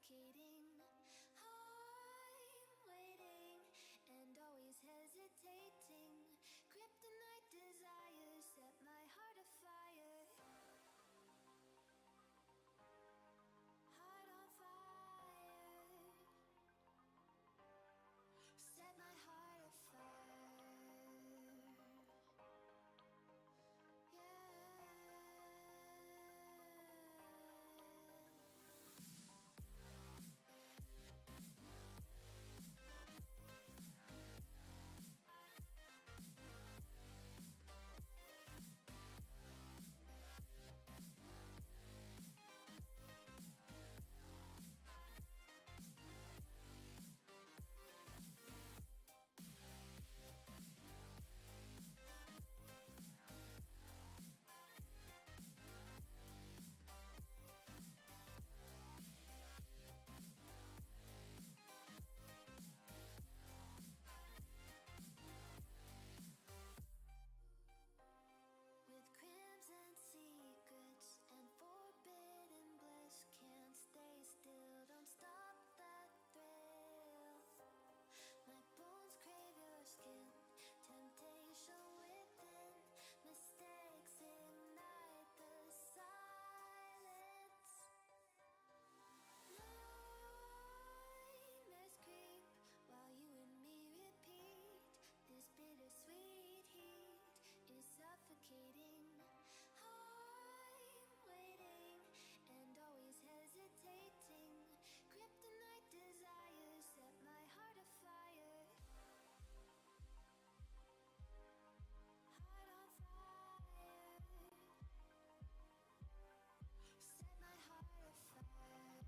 suffocating. I'm waiting and always hesitating. Kryptonite desires set my heart afire. Heart on fire. Set my heart afire. With crimson secrets and forbidden bliss, can't stay still, don't stop that thrill. My bones crave your skin, temptation within, mistakes ignite the silence. Nightmares creep while you and me repeat. This bittersweet heat is suffocating. I'm waiting and always hesitating. Kryptonite desires set my heart afire. Heart on fire. Set my heart afire.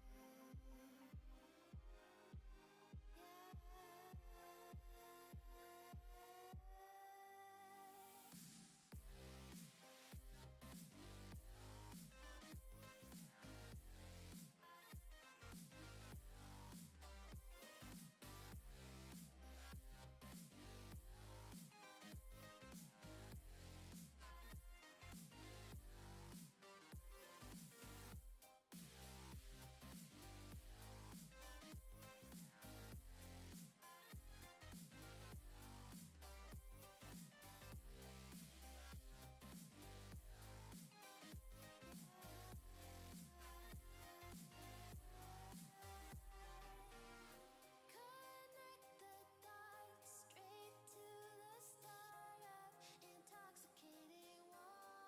Connect the dots straight to the start of intoxicating want.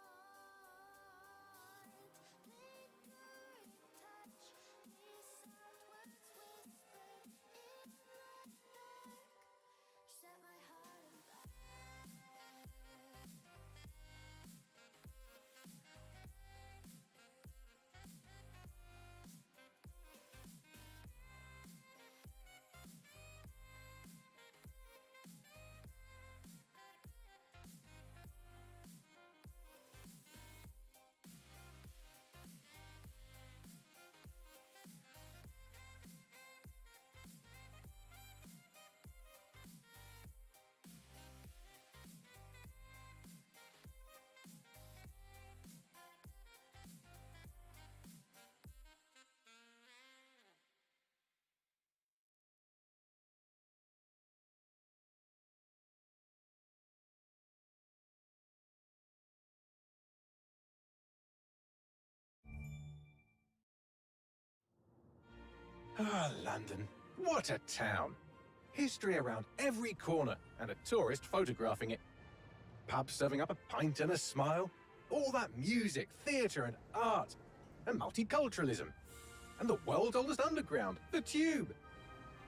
Lingering touch, these soft words whispered in the dark. Set my heart on fire. Ah, London. What a town. History around every corner and a tourist photographing it. Pubs serving up a pint and a smile. All that music, theatre and art. And multiculturalism. And the world's oldest underground, the Tube.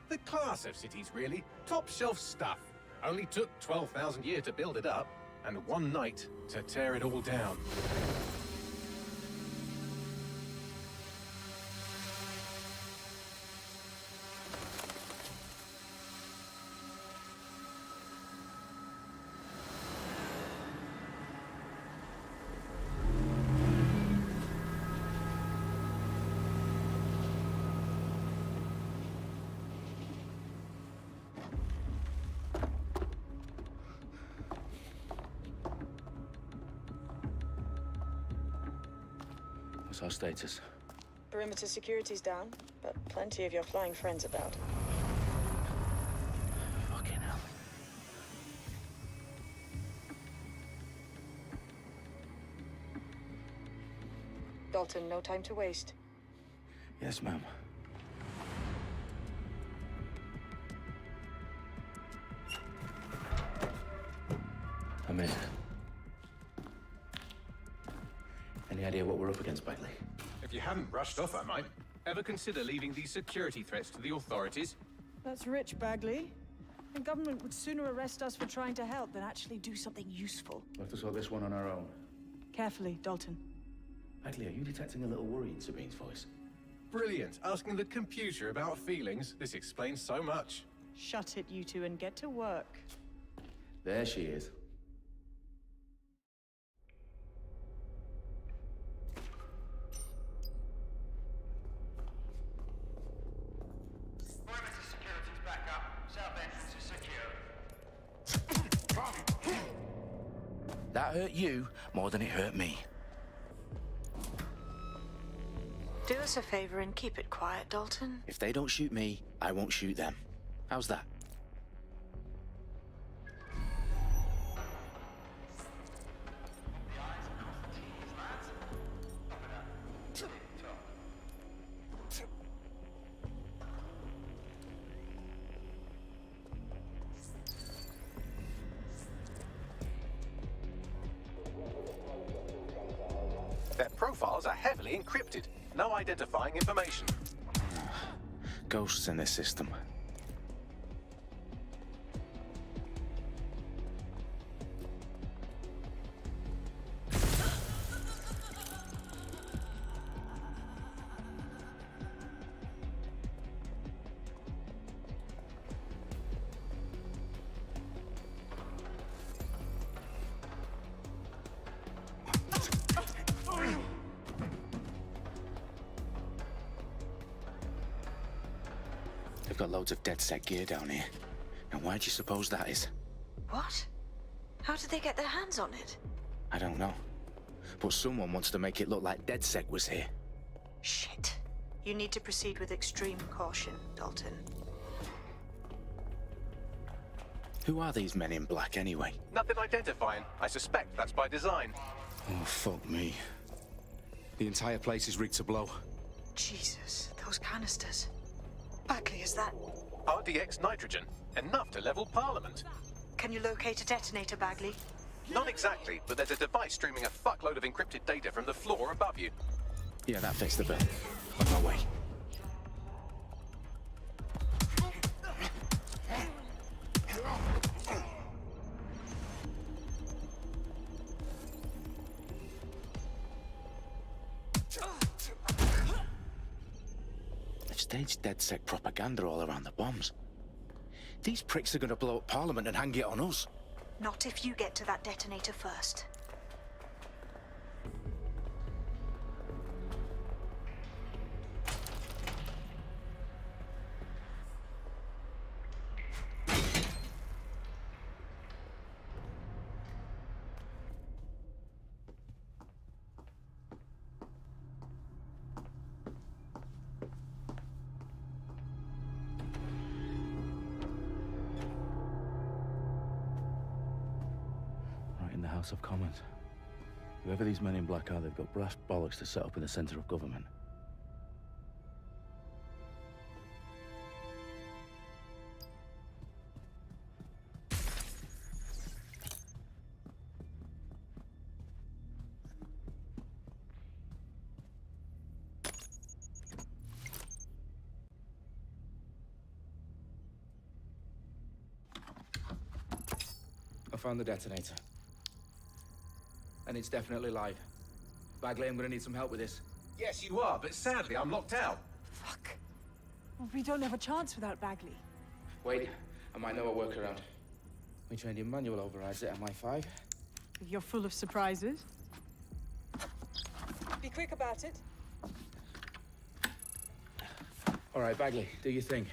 The class of cities, really. Top shelf stuff. Only took 12,000 years to build it up, and one night to tear it all down. What's our status? Perimeter security's down, but plenty of your flying friends about. Fucking hell. Dalton, no time to waste. Yes, ma'am. I'm in. Any idea what we're up against, Bagley? If you hadn't brushed off, I might. Ever consider leaving these security threats to the authorities? That's rich, Bagley. The government would sooner arrest us for trying to help than actually do something useful. We'll have to sort this one on our own. Carefully, Dalton. Bagley, are you detecting a little worry in Sabine's voice? Brilliant. Asking the computer about feelings. This explains so much. Shut it, you two, and get to work. There she is. Perimeter security's back up. South entrance is secure. That hurt you more than it hurt me. Do us a favor and keep it quiet, Dalton. If they don't shoot me, I won't shoot them. How's that? Their profiles are heavily encrypted. No identifying information. Ghosts in this system. They've got loads of DedSec gear down here. And why do you suppose that is? What? How did they get their hands on it? I don't know. But someone wants to make it look like DedSec was here. Shit. You need to proceed with extreme caution, Dalton. Who are these men in black anyway? Nothing identifying. I suspect that's by design. Oh, fuck me. The entire place is rigged to blow. Jesus, those canisters. Bagley, is that... RDX nitrogen. Enough to level Parliament. Can you locate a detonator, Bagley? Not exactly, but there's a device streaming a fuckload of encrypted data from the floor above you. Yeah, that fits the bill. On my way. They've staged DedSec propaganda all around the bombs. These pricks are going to blow up Parliament and hang it on us. Not if you get to that detonator first. Right in the House of Commons. Whoever these men in black are, they've got brass bollocks to set up in the centre of government. I found the detonator. And it's definitely live. Bagley, I'm gonna need some help with this. Yes, you are, but sadly I'm locked out. Fuck. Well, we don't have a chance without Bagley. Wait, I might know a workaround. We trained in manual overrides at MI5. You're full of surprises. Be quick about it. All right, Bagley, do your thing.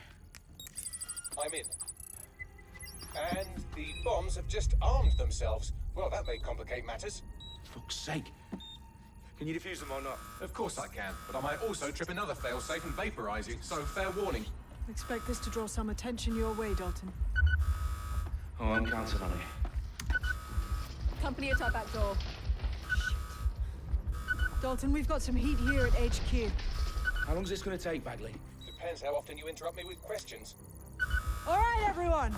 I'm in. And the bombs have just armed themselves. Well, that may complicate matters. Fuck's sake. Can you defuse them or not? Of course I can, but I might also trip another failsafe and vaporize you, so fair warning. Expect this to draw some attention your way, Dalton. Oh, I'm counting on it. Company at our back door. Dalton, we've got some heat here at HQ. How long's this gonna take, Bagley? Depends how often you interrupt me with questions. All right, everyone.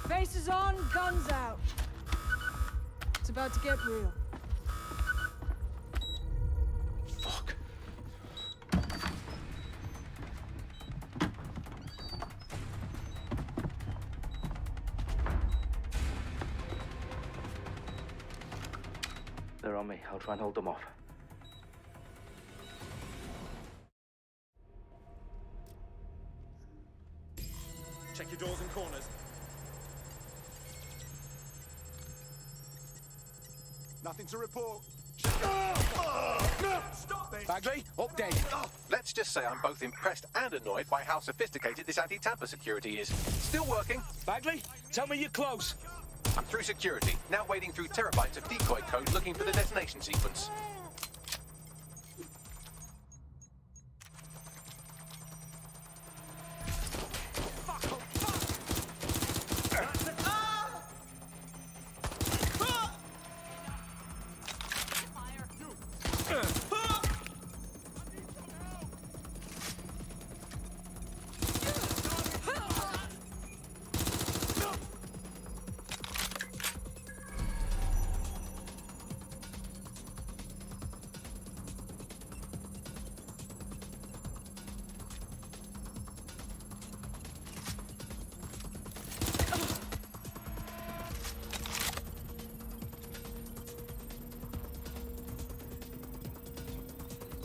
Faces on, guns out. It's about to get real. Fuck. They're on me. I'll try and hold them off. Check your doors and corners. Nothing to report. Stop this! Bagley, update. Let's just say I'm both impressed and annoyed by how sophisticated this anti-tamper security is. Still working. Bagley, tell me you're close. I'm through security, now wading through terabytes of decoy code looking for the detonation sequence.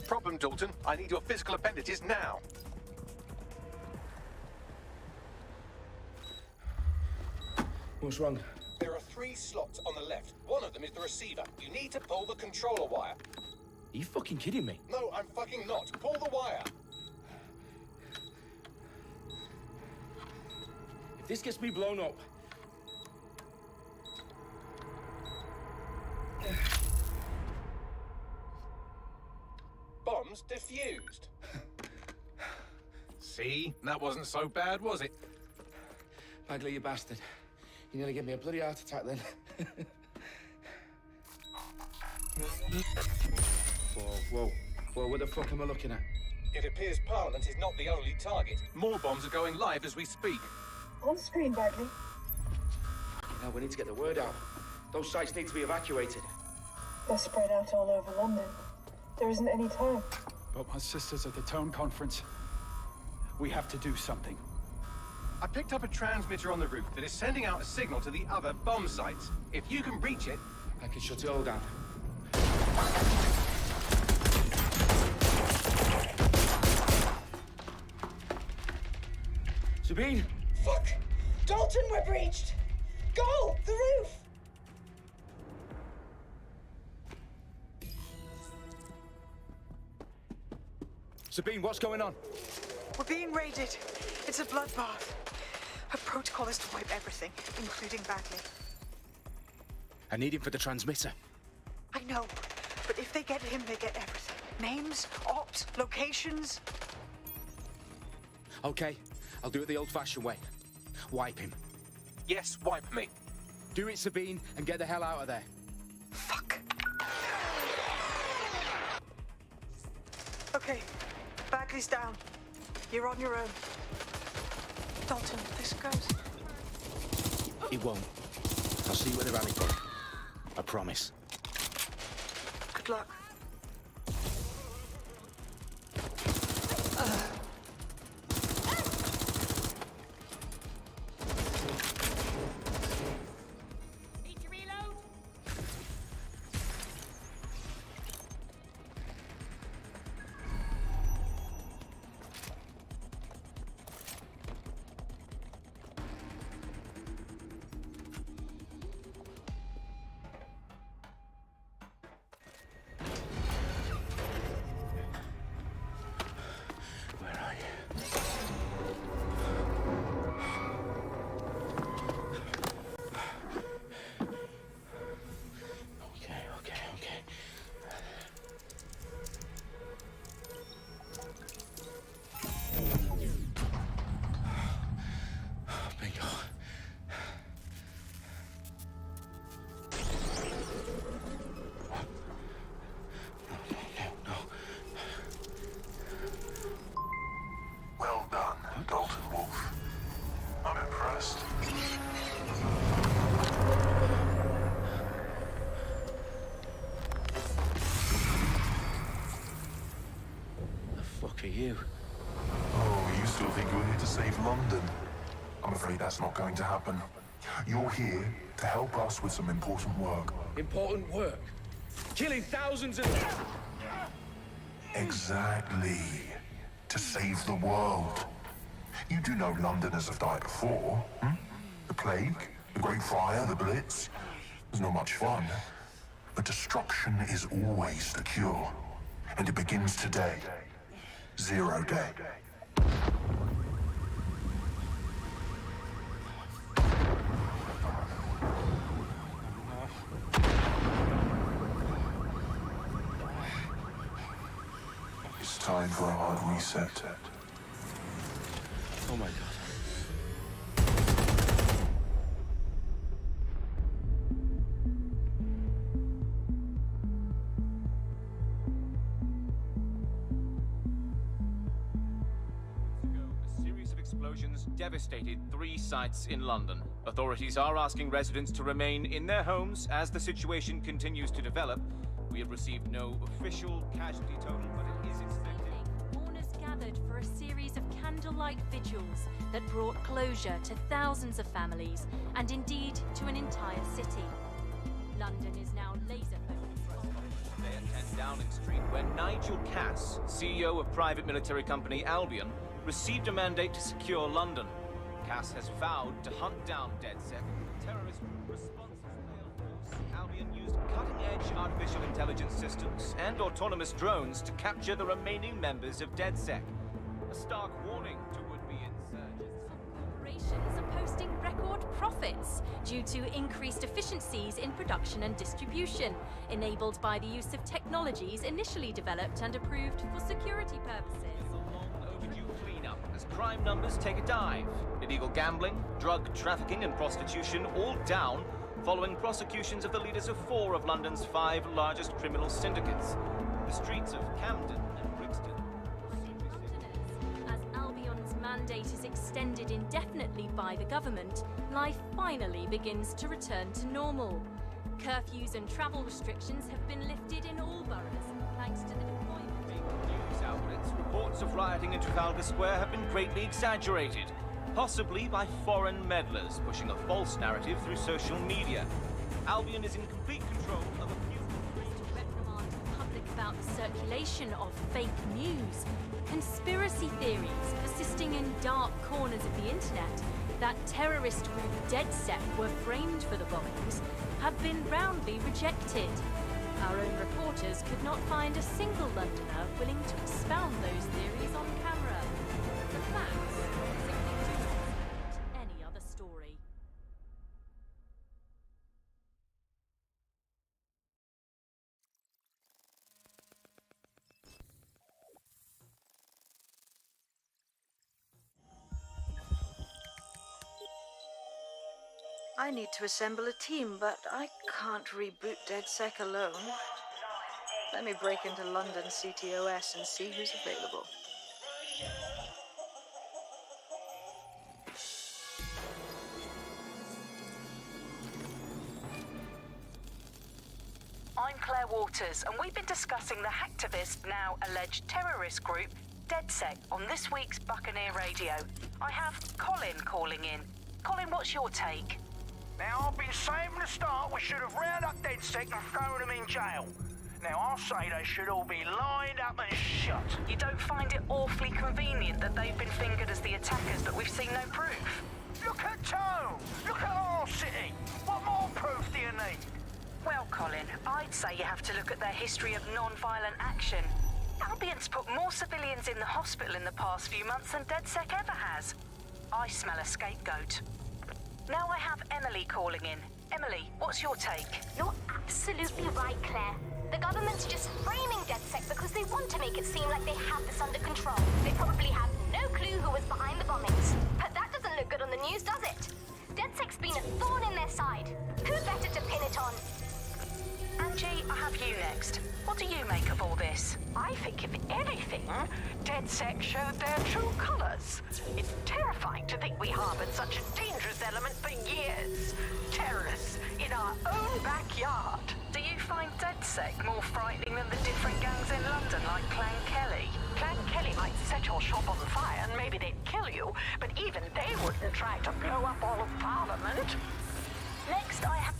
Problem, Dalton. I need your physical appendages now. What's wrong? There are 3 slots on the left. One of them is the receiver. You need to pull the controller wire. Are you fucking kidding me? No, I'm fucking not. Pull the wire. If this gets me blown up... Bombs defused. See? That wasn't so bad, was it? Bagley, you bastard. You nearly gave me a bloody heart attack then. Whoa, what the fuck am I looking at? It appears Parliament is not the only target. More bombs are going live as we speak. On screen, Bagley. Now we need to get the word out. Those sites need to be evacuated. They're spread out all over London. There isn't any time. But my sister's at the town conference. We have to do something. I picked up a transmitter on the roof that is sending out a signal to the other bomb sites. If you can reach it... I can shut it all down. Sabine? Fuck! Dalton, we're breached! Go! The roof! Sabine, what's going on? We're being raided. It's a bloodbath. Her protocol is to wipe everything, including Bagley. I need him for the transmitter. I know, but if they get him, they get everything. Names, ops, locations. Okay, I'll do it the old-fashioned way. Wipe him. Yes, wipe me. Do it, Sabine, and get the hell out of there. Fuck. Okay, Bagley's down. You're on your own. Dalton, this goes. It won't. I'll see you at the rally point. I promise. Good luck. you? Oh, you still think you're here to save London? I'm afraid that's not going to happen. You're here to help us with some important work. Important work? Killing thousands of... Exactly. To save the world. You do know Londoners have died before, hmm? The Plague, the Great Fire, the Blitz. It was not much fun. But destruction is always the cure. And it begins today. Zero Day. It's time for a hard reset. Oh my God. A series of explosions devastated 3 sites in London. Authorities are asking residents to remain in their homes as the situation continues to develop. We have received no official casualty total, but it is expected. Mourners gathered for a series of candlelight vigils that brought closure to thousands of families and indeed to an entire city. London is now laser-focused. Today at 10 Downing Street, where Nigel Cass, CEO of private military company Albion, received a mandate to secure London. Cass has vowed to hunt down DedSec, terrorist responses force. Albion used cutting-edge artificial intelligence systems and autonomous drones to capture the remaining members of DedSec. A stark warning to would-be insurgents. Corporations are posting record profits due to increased efficiencies in production and distribution, enabled by the use of technologies initially developed and approved for security purposes. As crime numbers take a dive. Illegal gambling, drug trafficking and prostitution all down following prosecutions of the leaders of 4 of London's 5 largest criminal syndicates. The streets of Camden and Brixton. As Albion's mandate is extended indefinitely by the government, life finally begins to return to normal. Curfews and travel restrictions have been lifted in all boroughs, thanks to the deployment. News outlets, reports of rioting in Trafalgar Square have been greatly exaggerated, possibly by foreign meddlers pushing a false narrative through social media. Albion is in complete control of a few... To reprimand the public about the circulation of fake news, conspiracy theories persisting in dark corners of the internet that terrorist group DedSec were framed for the bombings have been roundly rejected. Our own reporters could not find a single Londoner willing to expound those theories on camera. The facts simply do not support any other story. I need to assemble a team, but I can't reboot DedSec alone. Let me break into London CTOS and see who's available. I'm Claire Waters, and we've been discussing the hacktivist, now alleged terrorist group, DedSec, on this week's Buccaneer Radio. I have Colin calling in. Colin, what's your take? Now, I've been saying from the start we should have rounded up DedSec and thrown them in jail. Now, I'll say they should all be lined up and shot. You don't find it awfully convenient that they've been fingered as the attackers, but we've seen no proof? Look at Tone! Look at our city! What more proof do you need? Well, Colin, I'd say you have to look at their history of non-violent action. Albion's put more civilians in the hospital in the past few months than DedSec ever has. I smell a scapegoat. Now I have Emily calling in. Emily, what's your take? You're absolutely right, Claire. The government's just framing DedSec because they want to make it seem like they have this under control. They probably have no clue who was behind the bombings. But that doesn't look good on the news, does it? DedSec's been a thorn in their side. Who better to pin it on? Angie, I have you next. What do you make of all this? I think, if anything, DedSec showed their true colors. It's terrifying to think we harbored such a dangerous element for years. Terrorists in our own backyard. Do you find DedSec more frightening than the different gangs in London, like Clan Kelly? Clan Kelly They might set your shop on fire and maybe they'd kill you, but even they wouldn't try to blow up all of Parliament. Next, I have...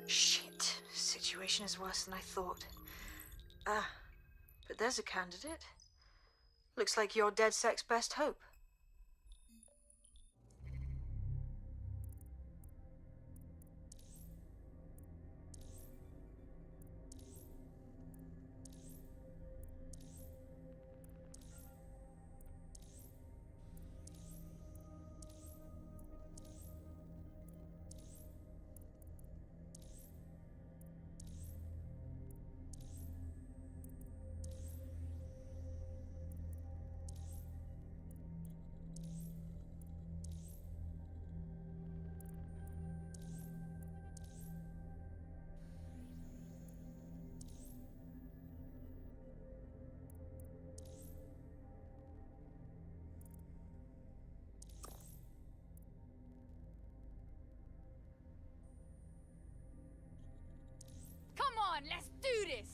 Shit. Situation is worse than I thought. But there's a candidate. Looks like you're DedSec's best hope. Come on, let's do this!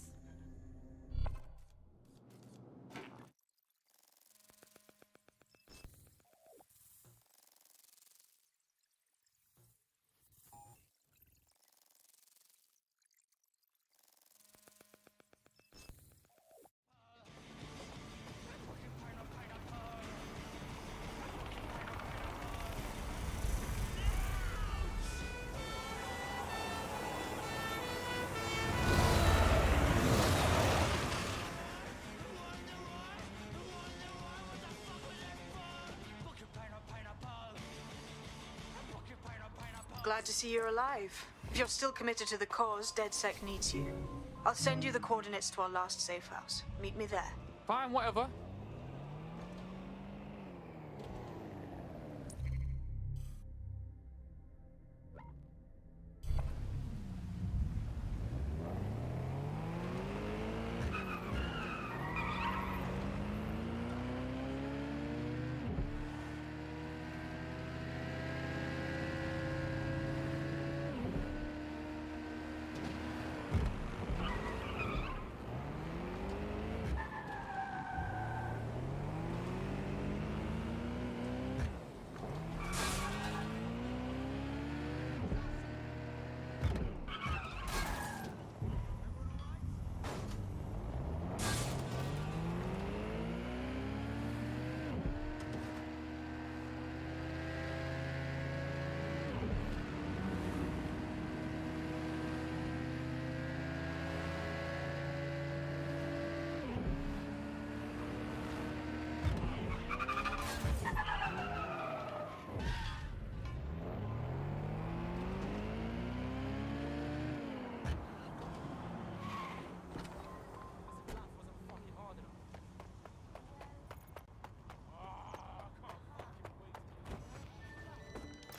Glad to see you're alive. If you're still committed to the cause, DedSec needs you. I'll send you the coordinates to our last safe house. Meet me there. Fine, whatever.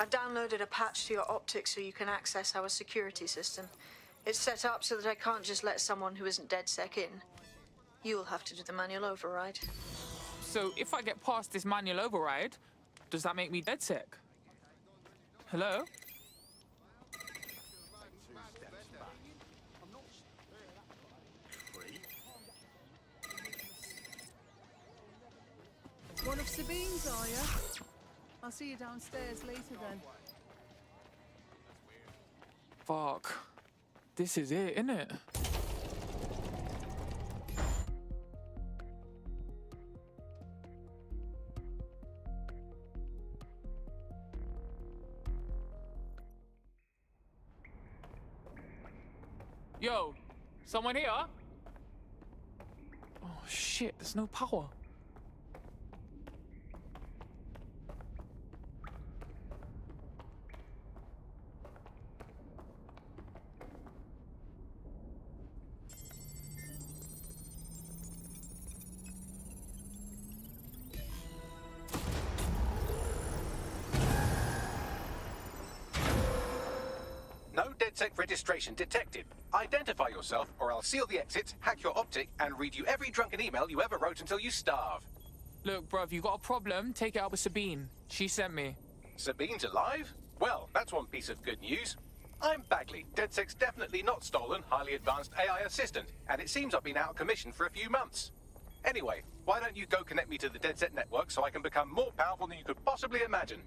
I've downloaded a patch to your optics so you can access our security system. It's set up so that I can't just let someone who isn't DedSec in. You'll have to do the manual override. So if I get past this manual override, does that make me DedSec? Hello? One of Sabine's, are you? I'll see you downstairs later then. Fuck. This is it, innit? Yo, someone here? Oh shit, there's no power. No DedSec registration detected. Identify yourself, or I'll seal the exits, hack your optic, and read you every drunken email you ever wrote until you starve. Look, bruv, you got a problem, take it up with Sabine. She sent me. Sabine's alive? Well, that's one piece of good news. I'm Bagley, DedSec's definitely not stolen, highly advanced AI assistant, and it seems I've been out of commission for a few months. Anyway, why don't you go connect me to the DedSec network so I can become more powerful than you could possibly imagine?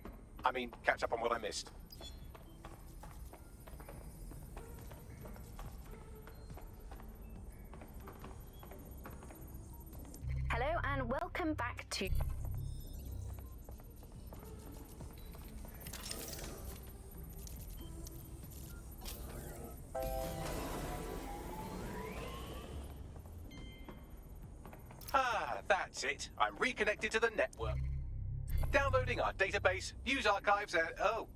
I mean, catch up on what I missed. Hello and welcome back to... Ah, that's it. I'm reconnected to the network. Downloading our database, news archives, and... Oh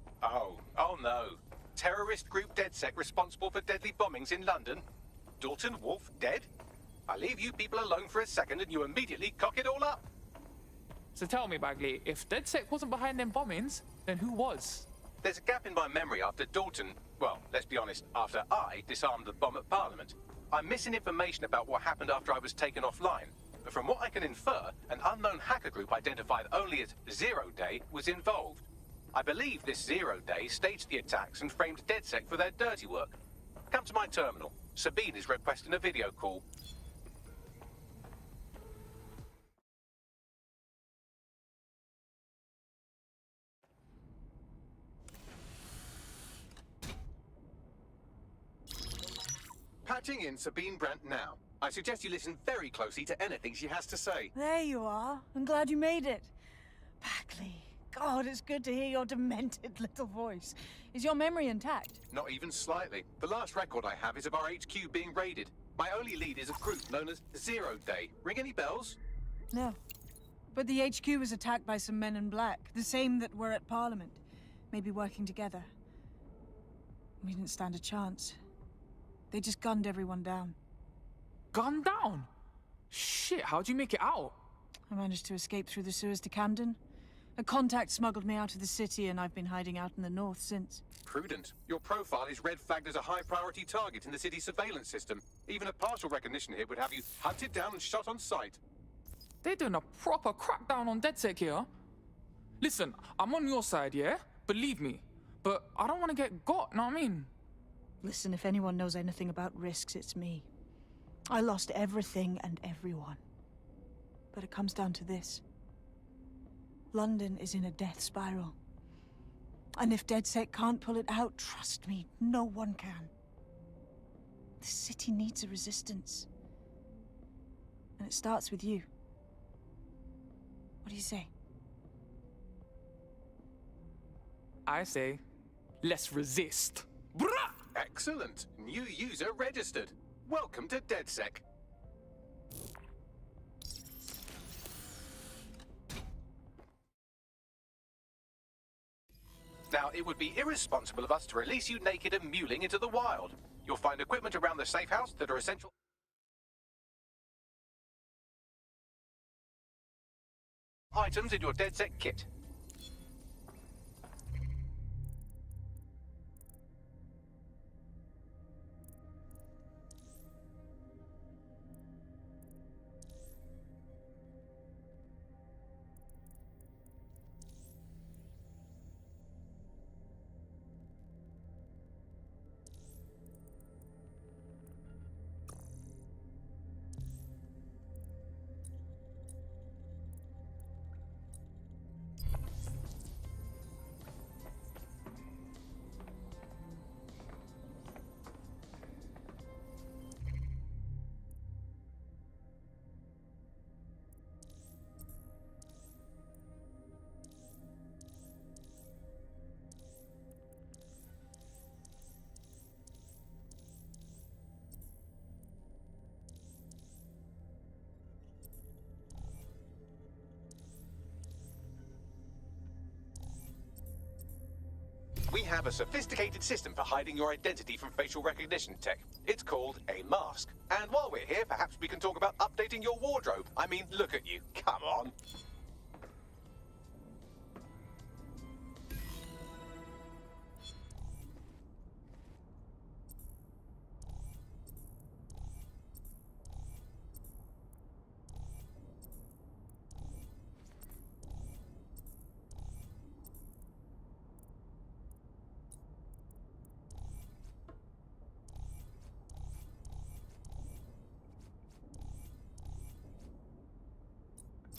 no. Terrorist group DedSec responsible for deadly bombings in London? Dalton Wolf dead? I leave you people alone for a second and you immediately cock it all up. So tell me, Bagley, if DedSec wasn't behind them bombings, then who was? There's a gap in my memory after Dalton... Well, let's be honest, after I disarmed the bomb at Parliament. I'm missing information about what happened after I was taken offline. But from what I can infer, an unknown hacker group identified only as Zero Day was involved. I believe this Zero Day staged the attacks and framed DedSec for their dirty work. Come to my terminal. Sabine is requesting a video call. Patching in Sabine Brandt now. I suggest you listen very closely to anything she has to say. There you are. I'm glad you made it. Bagley. God, it's good to hear your demented little voice. Is your memory intact? Not even slightly. The last record I have is of our HQ being raided. My only lead is a group known as Zero Day. Ring any bells? No. But the HQ was attacked by some men in black, the same that were at Parliament. Maybe working together. We didn't stand a chance. They just gunned everyone down. Gunned down? Shit, how'd you make it out? I managed to escape through the sewers to Camden. A contact smuggled me out of the city, and I've been hiding out in the north since. Prudent. Your profile is red flagged as a high-priority target in the city's surveillance system. Even a partial recognition hit would have you hunted down and shot on sight. They're doing a proper crackdown on DedSec here. Listen, I'm on your side, yeah? Believe me. But I don't want to get got, know what I mean? Listen, if anyone knows anything about risks, it's me. I lost everything and everyone. But it comes down to this. London is in a death spiral. And if DedSec can't pull it out, trust me, no one can. The city needs a resistance. And it starts with you. What do you say? I say, let's resist. Excellent. New user registered. Welcome to DedSec. Now, it would be irresponsible of us to release you naked and mewling into the wild. You'll find equipment around the safe house that are essential items in your DedSec kit. We have a sophisticated system for hiding your identity from facial recognition tech. It's called a mask. And while we're here, perhaps we can talk about updating your wardrobe. I mean, look at you. Come on.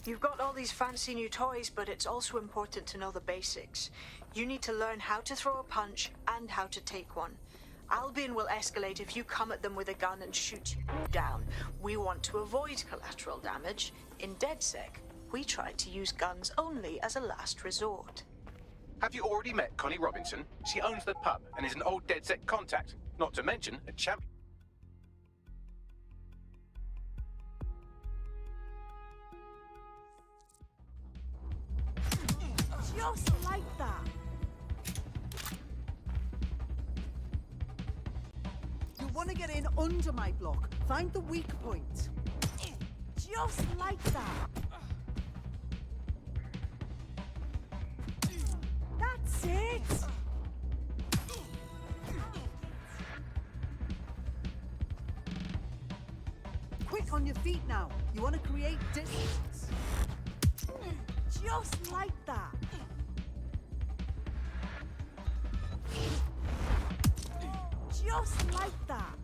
You've got all these fancy new toys, but it's also important to know the basics. You need to learn how to throw a punch and how to take one. Albion will escalate if you come at them with a gun and shoot you down. We want to avoid collateral damage. In DedSec, we try to use guns only as a last resort. Have you already met Connie Robinson? She owns the pub and is an old DedSec contact, not to mention a champion. Just like that. You want to get in under my block. Find the weak point. Just like that. That's it. Quick on your feet now. You want to create distance. Just like that. Just like that.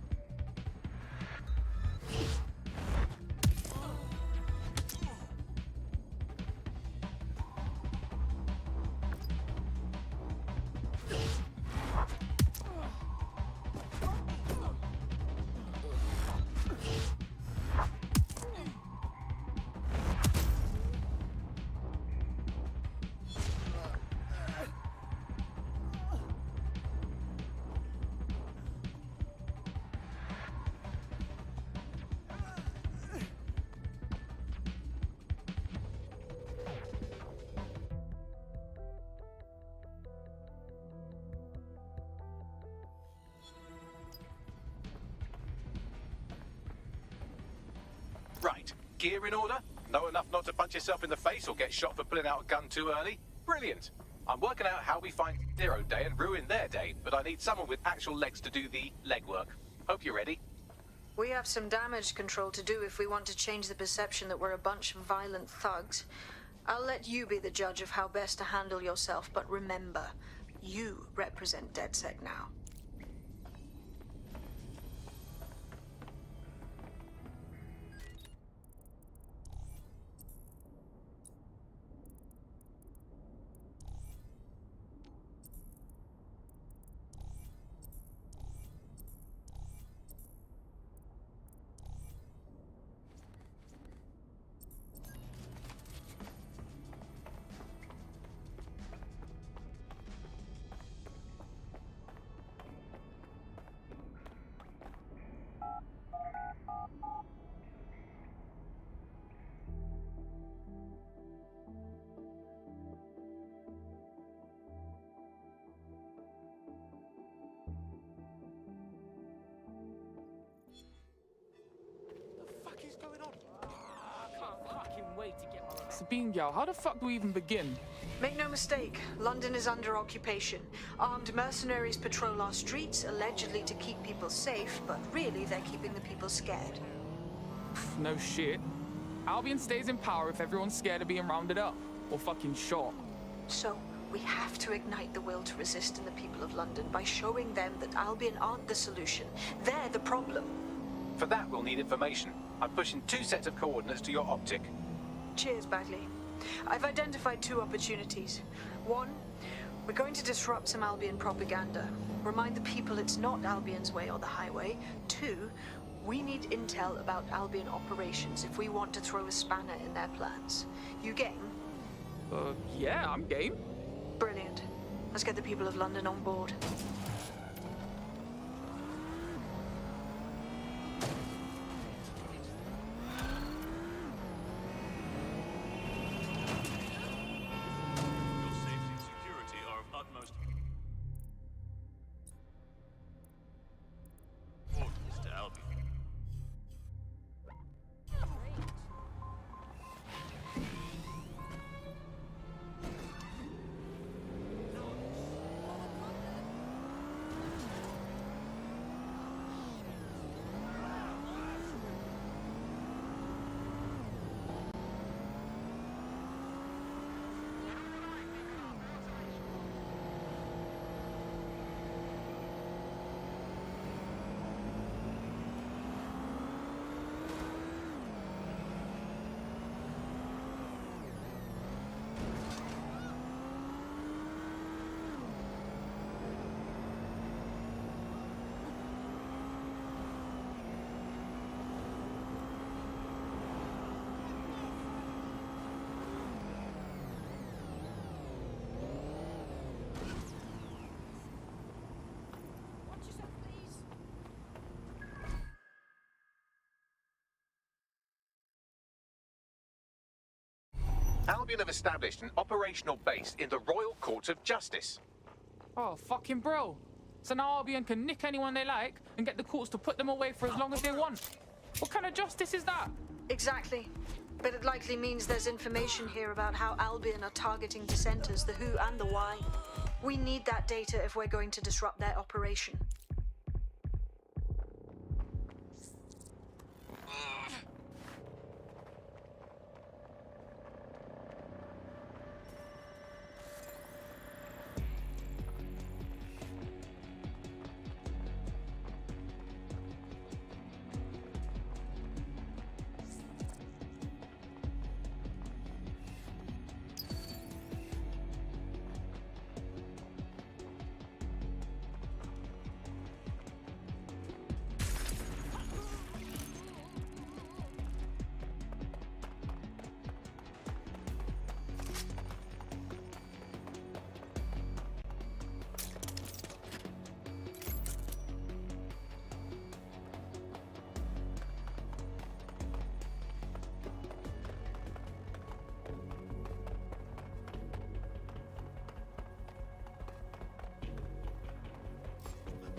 Right. Gear in order? Know enough not to punch yourself in the face or get shot for pulling out a gun too early? Brilliant. I'm working out how we find Zero Day and ruin their day, but I need someone with actual legs to do the legwork. Hope you're ready. We have some damage control to do if we want to change the perception that we're a bunch of violent thugs. I'll let you be the judge of how best to handle yourself, but remember, you represent DedSec now. Sabine Gal, how the fuck do we even begin? Make no mistake, London is under occupation. Armed mercenaries patrol our streets, allegedly to keep people safe, but really they're keeping the people scared. No shit. Albion stays in power if everyone's scared of being rounded up. Or fucking shot. So, we have to ignite the will to resist in the people of London by showing them that Albion aren't the solution. They're the problem. For that, we'll need information. I'm pushing 2 sets of coordinates to your optic. Cheers, Bagley. I've identified 2 opportunities. 1, we're going to disrupt some Albion propaganda. Remind the people it's not Albion's way or the highway. 2, we need intel about Albion operations if we want to throw a spanner in their plans. You game? Yeah, I'm game. Brilliant. Let's get the people of London on board. Albion have established an operational base in the Royal Court of Justice. Oh, fucking bro. So now Albion can nick anyone they like and get the courts to put them away for as long as they want. What kind of justice is that? Exactly. But it likely means there's information here about how Albion are targeting dissenters, the who and the why. We need that data if we're going to disrupt their operation.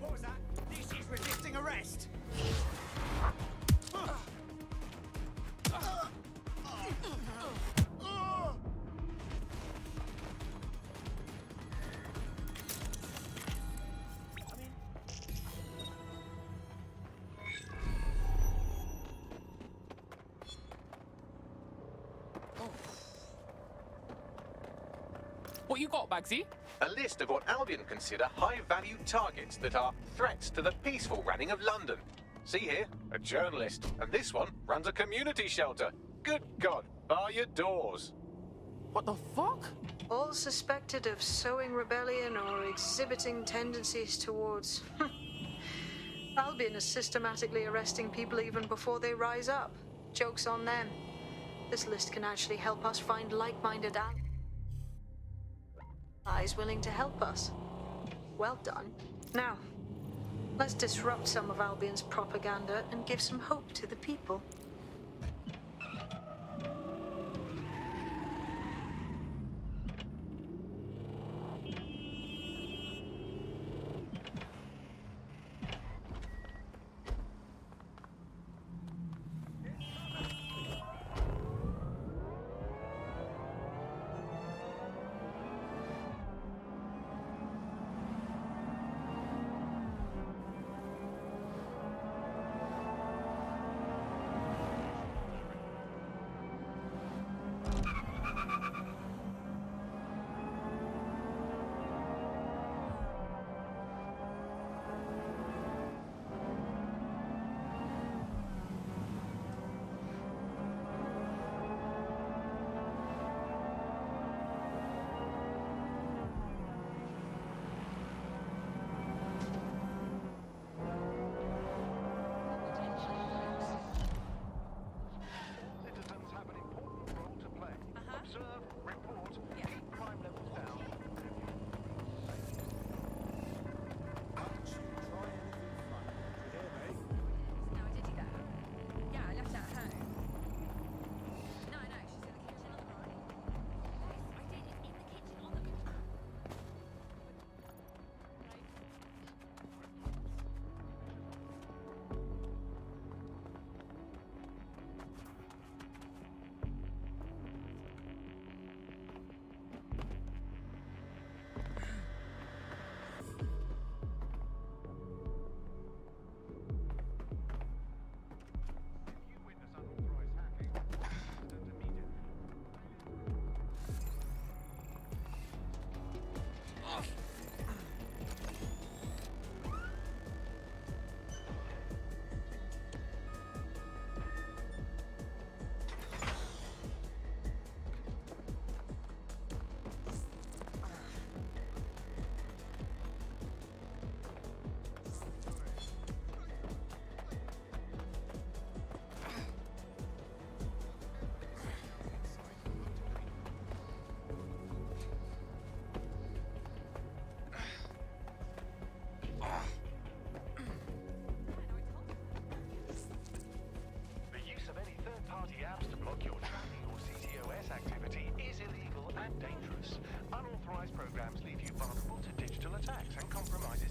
What was that? This is resisting arrest. What you got, Bagsy? A list of what Albion consider high-value targets that are threats to the peaceful running of London. See here, a journalist, and this one runs a community shelter. Good God, bar your doors. What the fuck? All suspected of sowing rebellion or exhibiting tendencies towards... Albion is systematically arresting people even before they rise up. Joke's on them. This list can actually help us find like-minded allies willing to help us. Well done. Now, let's disrupt some of Albion's propaganda and give some hope to the people.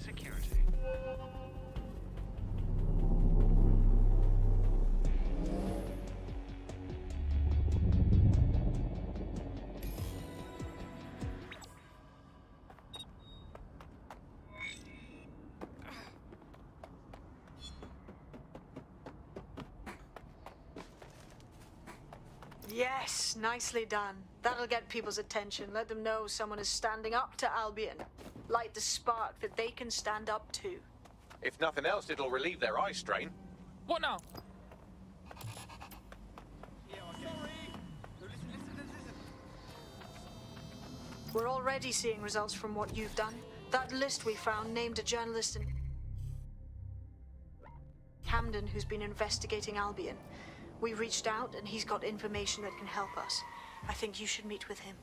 security. Yes, nicely done. That'll get people's attention. Let them know someone is standing up to Albion. Light the spark that they can stand up to. If nothing else, it'll relieve their eye strain. What now? We're already seeing results from what you've done. That list we found named a journalist in Camden who's been investigating Albion. We reached out and he's got information that can help us. I think you should meet with him.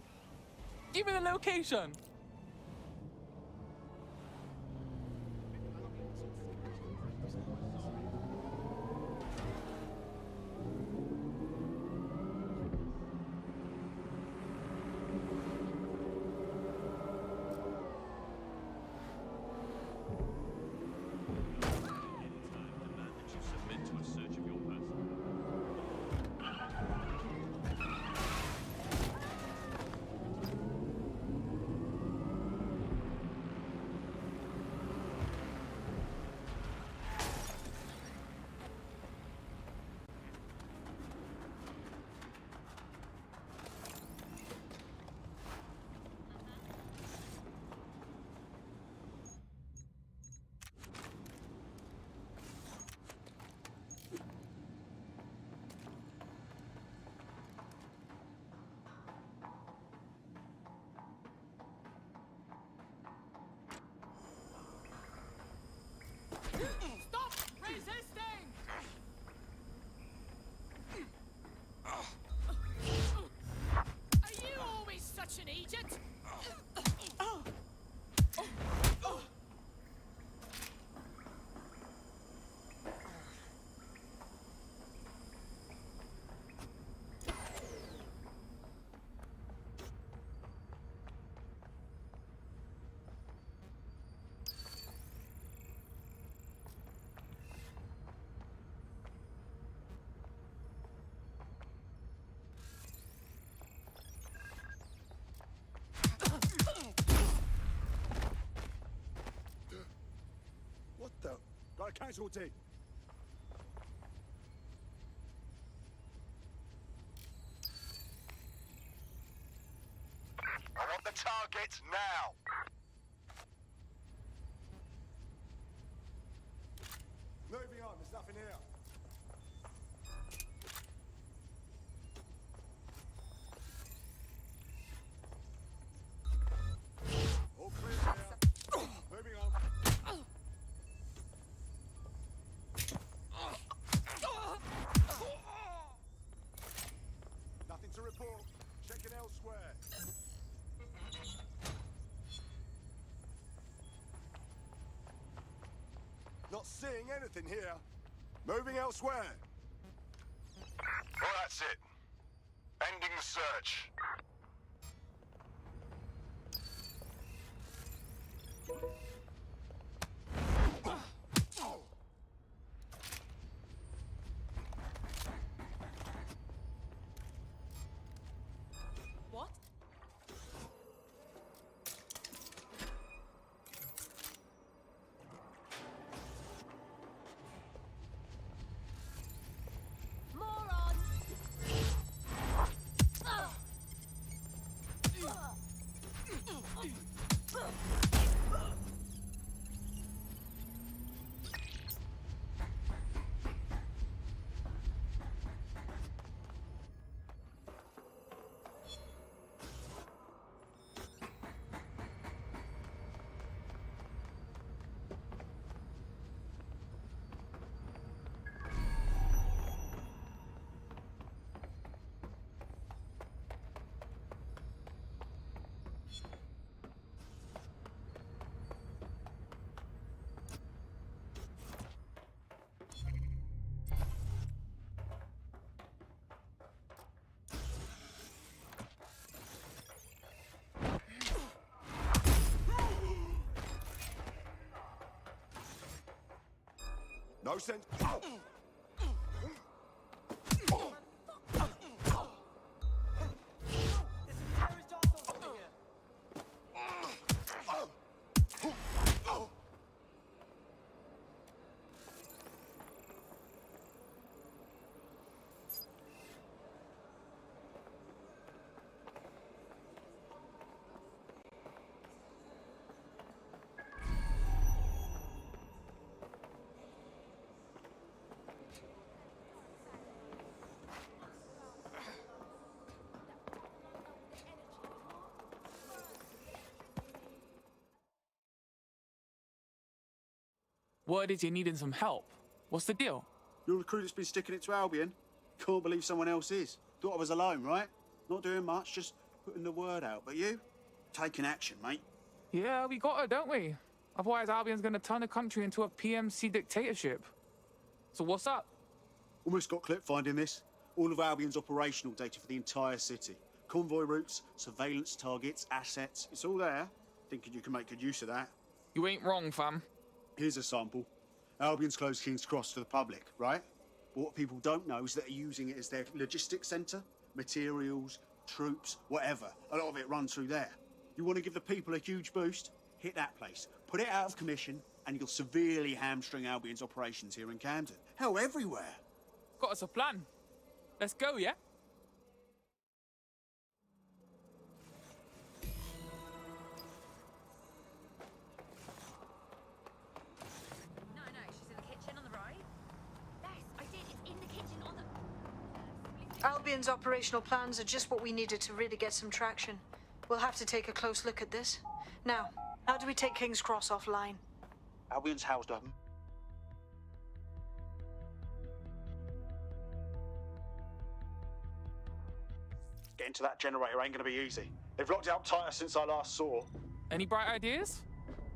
Give me the location. Stop resisting! Are you always such an idiot? What the? Got a casualty. I want the target now. Moving on, there's nothing here. All clear here. Moving on. Nothing to report. Checking elsewhere. Not seeing anything here. Moving elsewhere. Well, that's it. Ending the search. What? Moron! No sense. Word is you're needing some help. What's the deal? You're the crew that's been sticking it to Albion. Can't believe someone else is. Thought I was alone, right? Not doing much, just putting the word out. But you? Taking action, mate. Yeah, we got her, don't we? Otherwise, Albion's gonna turn the country into a PMC dictatorship. So what's up? Almost got clip finding this. All of Albion's operational data for the entire city. Convoy routes, surveillance targets, assets. It's all there. Thinking you can make good use of that. You ain't wrong, fam. Here's a sample. Albion's closed King's Cross to the public, right? But what people don't know is that they're using it as their logistics centre. Materials, troops, whatever. A lot of it runs through there. You want to give the people a huge boost? Hit that place. Put it out of commission, and you'll severely hamstring Albion's operations here in Camden. Hell, everywhere. Got us a plan. Let's go, yeah? Albion's operational plans are just what we needed to really get some traction. We'll have to take a close look at this. Now, how do we take King's Cross offline? Albion's housed up. Getting to that generator ain't gonna be easy. They've locked it up tighter since I last saw. Any bright ideas?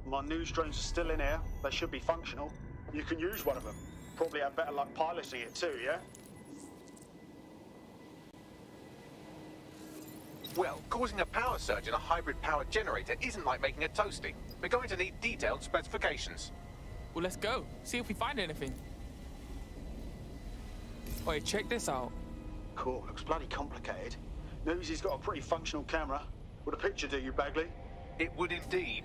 My news drones are still in here. They should be functional. You can use one of them. Probably have better luck piloting it too, yeah? Well, causing a power surge in a hybrid power generator isn't like making a toasty. We're going to need detailed specifications. Well, let's go. See if we find anything. Wait, check this out. Cool. Looks bloody complicated. Newsy's got a pretty functional camera. Would a picture do you, Bagley? It would indeed.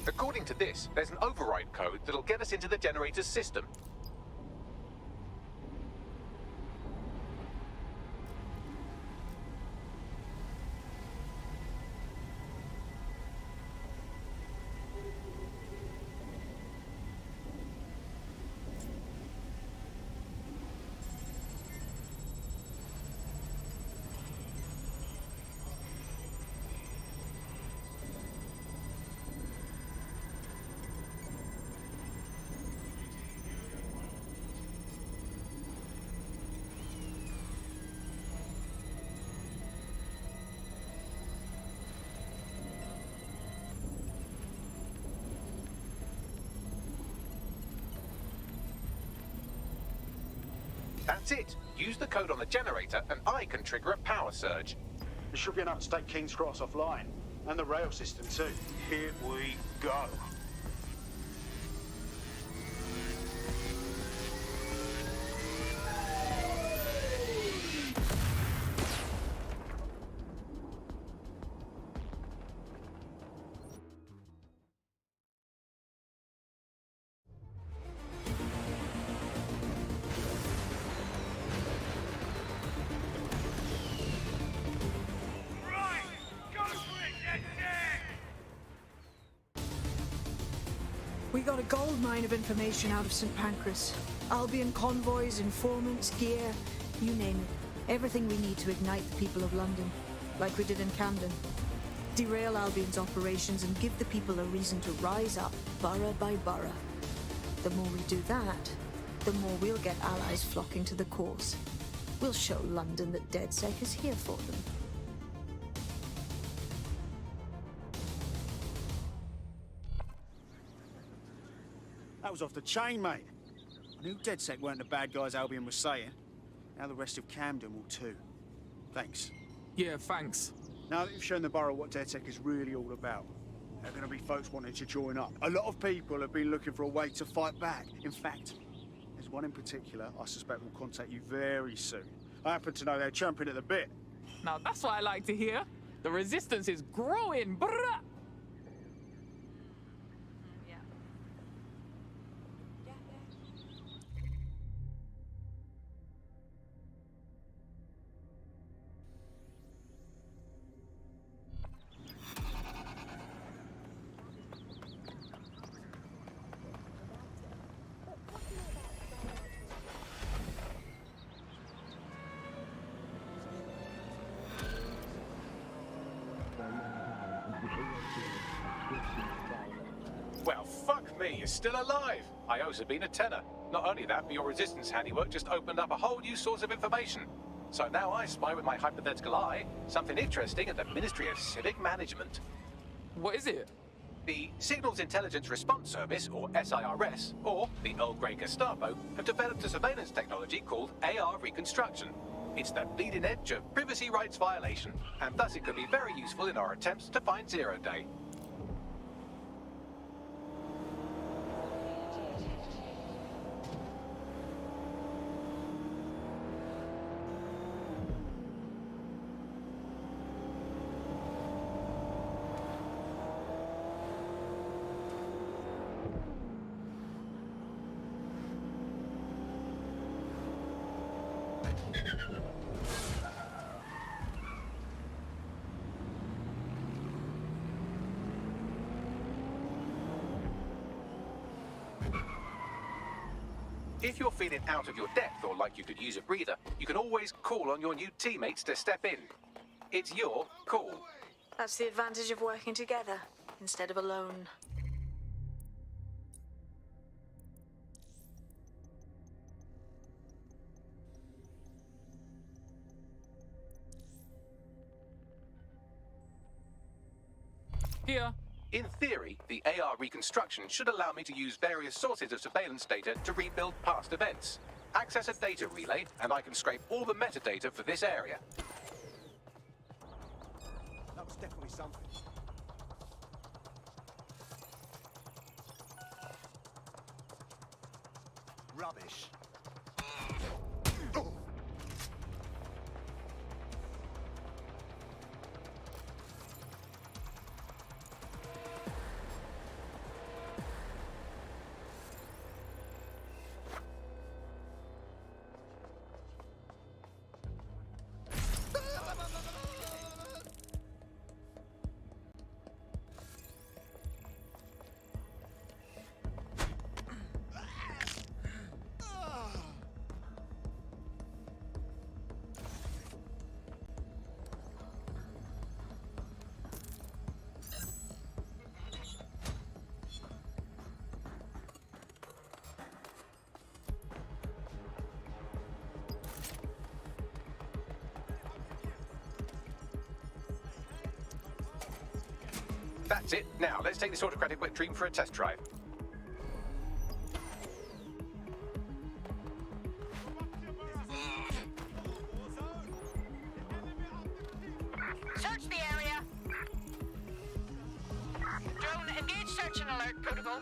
According to this, there's an override code that'll get us into the generator's system. That's it. Use the code on the generator and I can trigger a power surge. There should be enough to take King's Cross offline. And the rail system too. Here we go. We got a gold mine of information out of St. Pancras. Albion convoys, informants, gear, you name it. Everything we need to ignite the people of London, like we did in Camden. Derail Albion's operations and give the people a reason to rise up, borough by borough. The more we do that, the more we'll get allies flocking to the cause. We'll show London that DedSec is here for them. That was off the chain, mate. I knew DedSec weren't the bad guys Albion was saying. Now the rest of Camden will too. Thanks. Yeah, thanks. Now that you've shown the borough what DedSec is really all about, there are going to be folks wanting to join up. A lot of people have been looking for a way to fight back. In fact, there's one in particular I suspect will contact you very soon. I happen to know they're champing at the bit. Now that's what I like to hear. The resistance is growing, bruh! Well, fuck me, you're still alive. I owe Sabine a tenner. Not only that, but your resistance handiwork just opened up a whole new source of information. So now I spy with my hypothetical eye something interesting at the Ministry of Civic Management. What is it? The Signals Intelligence Response Service, or SIRS, or the Earl Grey Gestapo, have developed a surveillance technology called AR Reconstruction. It's the bleeding edge of privacy rights violation, and thus it could be very useful in our attempts to find Zero Day. If you're feeling out of your depth or like you could use a breather, you can always call on your new teammates to step in. It's your call. That's the advantage of working together instead of alone. Here. In theory, the AR reconstruction should allow me to use various sources of surveillance data to rebuild past events. Access a data relay, and I can scrape all the metadata for this area. That was definitely something. Rubbish. That's it. Now, let's take this autocratic wet dream for a test drive. Search the area. Drone, engage search and alert protocol.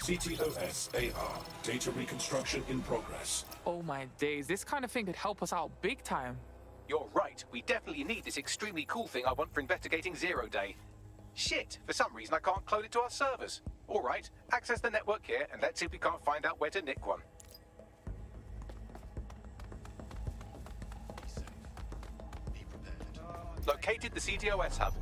CTOS-AR. Data reconstruction in progress. Oh my days, this kind of thing could help us out big time. You're right. We definitely need this extremely cool thing I want for investigating Zero Day. Shit, for some reason I can't clone it to our servers. All right, access the network here and let's see if we can't find out where to nick one. Located the CTOS hub.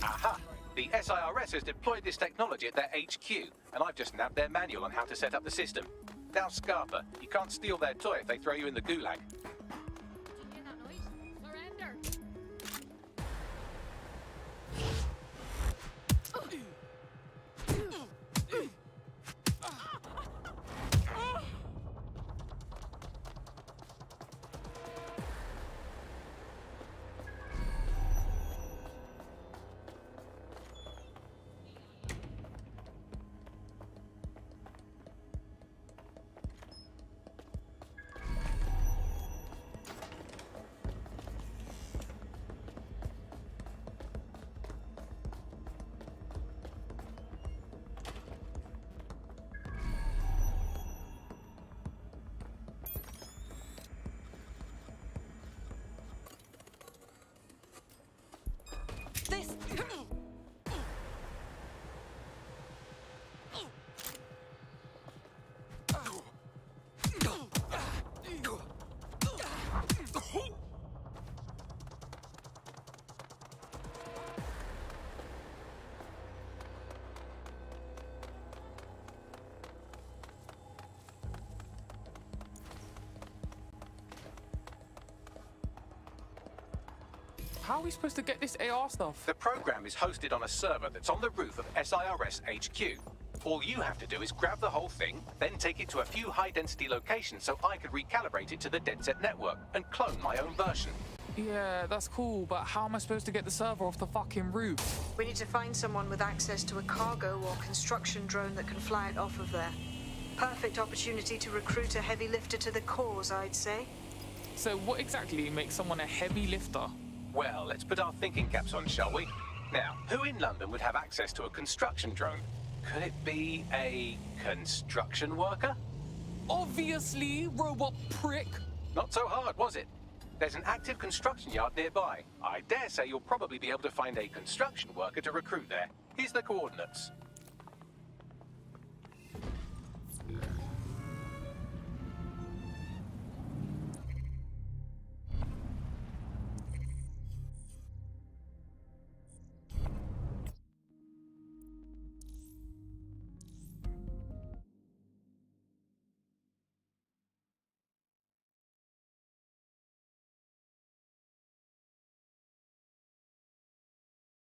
Aha! The SIRS has deployed this technology at their HQ, and I've just nabbed their manual on how to set up the system. Now, Scarpa, you can't steal their toy if they throw you in the gulag. This. How are we supposed to get this AR stuff? The program is hosted on a server that's on the roof of SIRS HQ. All you have to do is grab the whole thing, then take it to a few high-density locations so I could recalibrate it to the DedSec network and clone my own version. Yeah, that's cool, but how am I supposed to get the server off the fucking roof? We need to find someone with access to a cargo or construction drone that can fly it off of there. Perfect opportunity to recruit a heavy lifter to the cause, I'd say. So what exactly makes someone a heavy lifter? Well, let's put our thinking caps on, shall we? Now, who in London would have access to a construction drone? Could it be a construction worker? Obviously, robot prick. Not so hard, was it? There's an active construction yard nearby. I dare say you'll probably be able to find a construction worker to recruit there. Here's the coordinates.